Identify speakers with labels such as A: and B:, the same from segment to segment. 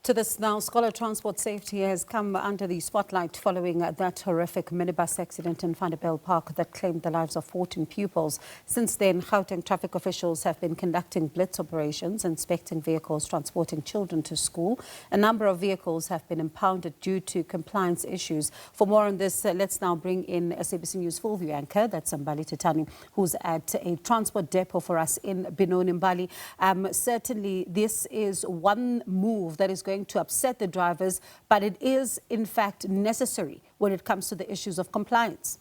A: To this now, Scholar Transport Safety has come under the spotlight following that horrific minibus accident in Vanderbijlpark that claimed the lives of 14 pupils. Since then, Gauteng traffic officials have been conducting blitz operations, inspecting vehicles transporting children to school. A number of vehicles have been impounded due to compliance issues. For more on this, let's now bring in SABC News full view anchor, that's Mbali Titani, who's at a transport depot for us in Benoni. Mbali, certainly this is one move that is going to upset the drivers, but it is in fact necessary when it comes to the issues of compliance.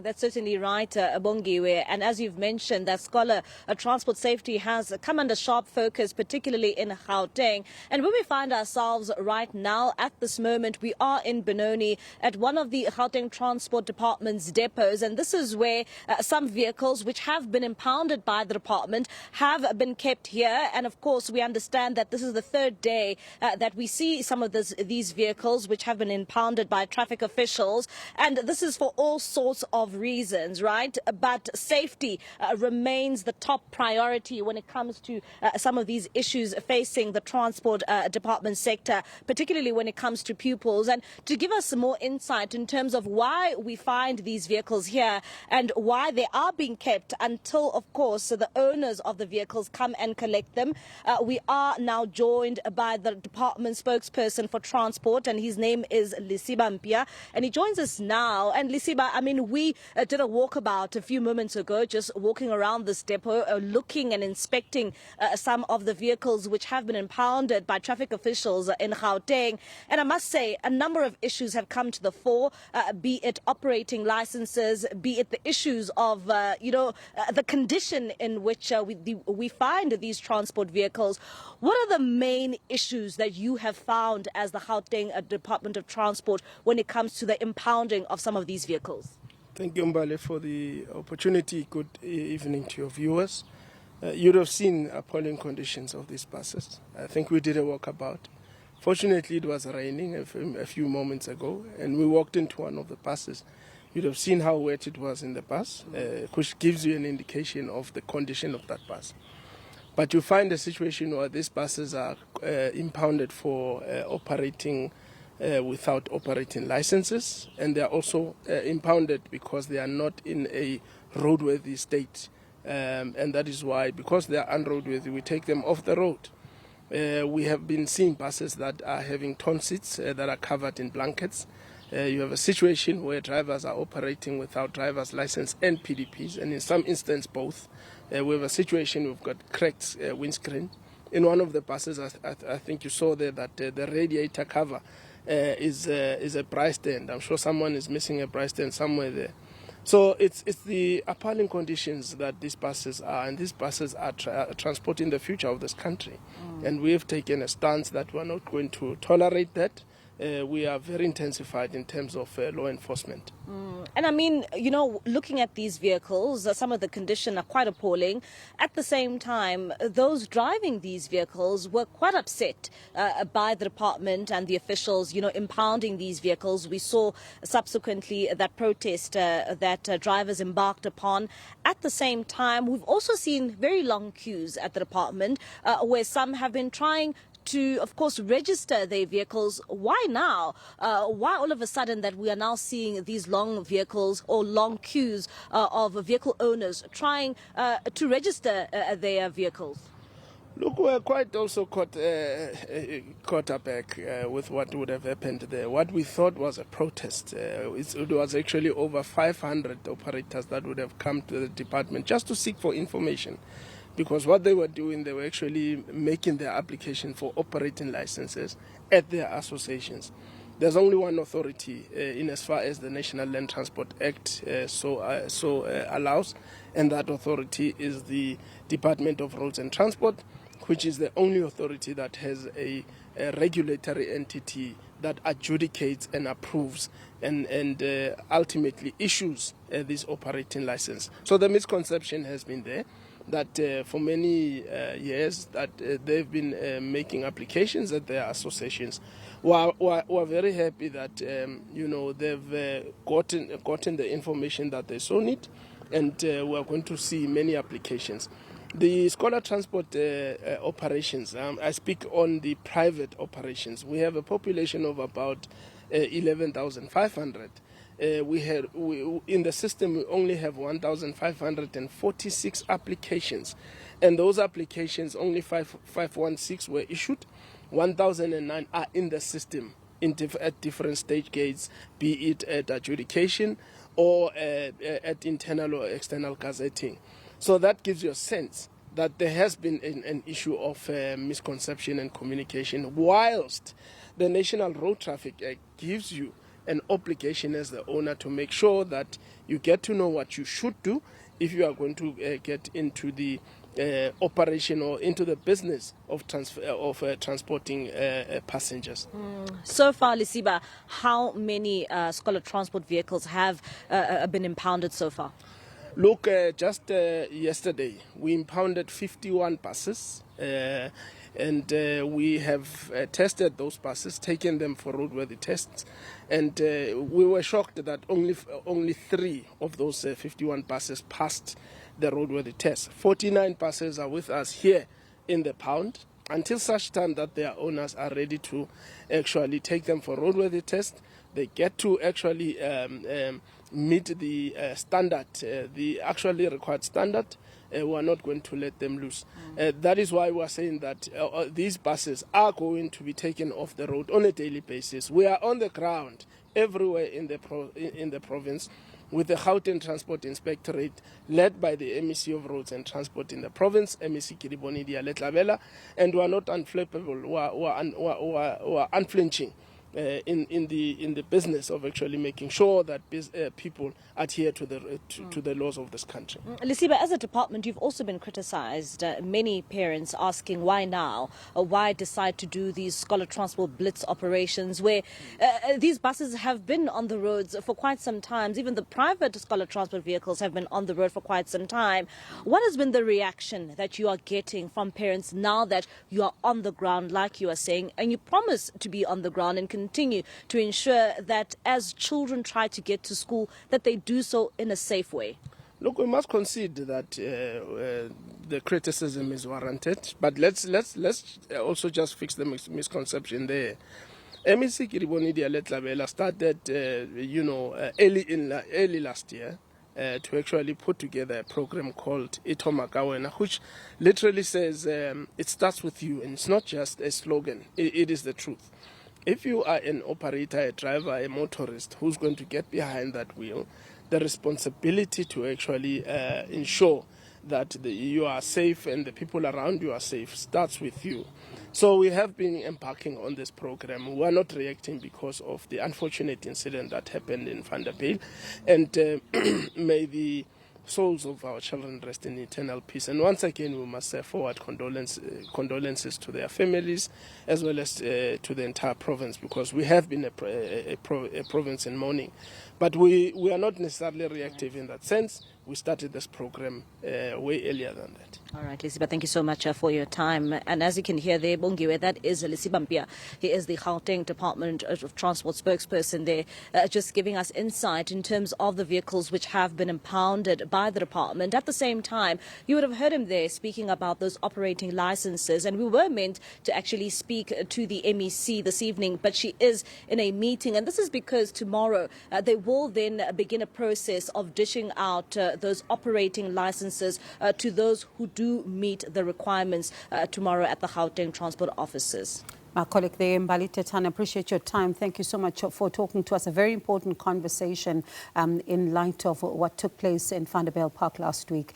B: That's certainly right, Bongiwe. And as you've mentioned, that Scholar Transport Safety has come under sharp focus, particularly in Gauteng. And where we find ourselves right now, at this moment, we are in Benoni at one of the Gauteng Transport Department's depots. And this is where some vehicles which have been impounded by the department have been kept here. And of course, we understand that this is the third day that we see some of these vehicles which have been impounded by traffic officials. And this is for all sorts of reasons, right? But safety remains the top priority when it comes to some of these issues facing the transport department sector, particularly when it comes to pupils. And to give us some more insight in terms of why we find these vehicles here and why they are being kept until, of course, the owners of the vehicles come and collect them, we are now joined by the department spokesperson for transport, and his name is Lisiba Mpia, and he joins us now. And Lisiba, I mean, we did a walkabout a few moments ago, just walking around this depot, looking and inspecting some of the vehicles which have been impounded by traffic officials in Gauteng. And I must say, a number of issues have come to the fore, be it operating licenses, be it the issues of, the condition in which we find these transport vehicles. What are the main issues that you have found as the Gauteng Department of Transport when it comes to the impounding of some of these vehicles?
C: Thank you, Mbale, for the opportunity. Good evening to your viewers. You'd have seen appalling conditions of these buses. I think we did a walkabout. Fortunately, it was raining a few moments ago, and we walked into one of the buses. You'd have seen how wet it was in the bus, which gives you an indication of the condition of that bus. But you find a situation where these buses are impounded for operating without operating licenses, and they are also impounded because they are not in a roadworthy state, and that is why, because they are unroadworthy, we take them off the road. We have been seeing buses that are having torn seats that are covered in blankets. You have a situation where drivers are operating without driver's license and PDPs, and in some instances both. We have a situation we've got cracked windscreen. In one of the buses, I think you saw there that the radiator cover is a brass stand. I'm sure someone is missing a brass stand somewhere there. So it's the appalling conditions that these buses are, and these buses are transporting the future of this country. And we have taken a stance that we're not going to tolerate that. We are very intensified in terms of law enforcement.
B: And I mean, looking at these vehicles, some of the condition are quite appalling. At the same time, those driving these vehicles were quite upset by the department and the officials, impounding these vehicles. We saw subsequently that protest that drivers embarked upon. At the same time, we've also seen very long queues at the department where some have been trying to, of course, register their vehicles. Why now? Why all of a sudden that we are now seeing these long vehicles or long queues of vehicle owners trying to register their vehicles?
C: Look, we're quite also caught aback with what would have happened there. What we thought was a protest. It was actually over 500 operators that would have come to the department just to seek for information. Because what they were doing, they were actually making their application for operating licenses at their associations. There's only one authority in as far as the National Land Transport Act allows, and that authority is the Department of Roads and Transport, which is the only authority that has a regulatory entity that adjudicates and approves and ultimately issues this operating license. So the misconception has been there that for many years that they've been making applications at their associations. We're very happy that they've gotten the information that they so need, and we're going to see many applications. The scholar transport operations, I speak on the private operations. We have a population of about 11,500. In the system, we only have 1,546 applications. And those applications, only 516 were issued. 1,009 are in the system at different stage gates, be it at adjudication or at internal or external gazetting. So that gives you a sense that there has been an issue of misconception and communication, whilst the National Road Traffic Act gives you an obligation as the owner to make sure that you get to know what you should do if you are going to get into the operation or into the business of transporting passengers.
B: So far, Lisiba, how many scholar transport vehicles have been impounded so far?
C: Look, just yesterday, we impounded 51 buses, and we have tested those buses, taken them for roadworthy tests, and we were shocked that only 3 of those 51 buses passed the roadworthy test. 49 buses are with us here in the pound until such time that their owners are ready to actually take them for roadworthy test. They get to actually meet the standard, the actually required standard. We are not going to let them loose. That is why we are saying that these buses are going to be taken off the road on a daily basis. We are on the ground everywhere in the province with the Gauteng Transport Inspectorate led by the MEC of Roads and Transport in the province, MEC Kiribonidia Letlabela, and we are not unflappable, we are unflinching in the business of actually making sure that people adhere to the laws of this country.
B: Lisiba, as a department, you've also been criticized. Many parents asking why now, or why decide to do these scholar transport blitz operations where these buses have been on the roads for quite some time. Even the private scholar transport vehicles have been on the road for quite some time. What has been the reaction that you are getting from parents now that you are on the ground, like you are saying, and you promise to be on the ground and continue to ensure that as children try to get to school, that they do so in a safe way?
C: Look, we must concede that the criticism is warranted, but let's also just fix the misconception there. MEC Kiribonidia Letlabela started, early last year to actually put together a program called Itomagawena, which literally says it starts with you, and it's not just a slogan, it is the truth. If you are an operator, a driver, a motorist who's going to get behind that wheel, the responsibility to actually ensure that you are safe and the people around you are safe starts with you. So we have been embarking on this program. We are not reacting because of the unfortunate incident that happened in Vanderbijlpark, and may the souls of our children rest in eternal peace. And once again, we must forward condolences to their families as well as to the entire province, because we have been a province in mourning. But we are not necessarily reactive in that sense. We started this program way earlier than that.
B: All right, Lisiba, thank you so much for your time. And as you can hear there, Bongiwe, that is Lisiba Mpia. He is the Gauteng Department of Transport spokesperson there, just giving us insight in terms of the vehicles which have been impounded by the department. At the same time, you would have heard him there speaking about those operating licenses, and we were meant to actually speak to the MEC this evening, but she is in a meeting, and this is because tomorrow they will then begin a process of dishing out those operating licenses to those who do meet the requirements tomorrow at the Gauteng Transport offices.
A: My colleague there, Mbali Tetan, appreciate your time. Thank you so much for talking to us. A very important conversation in light of what took place in Vanderbijlpark last week.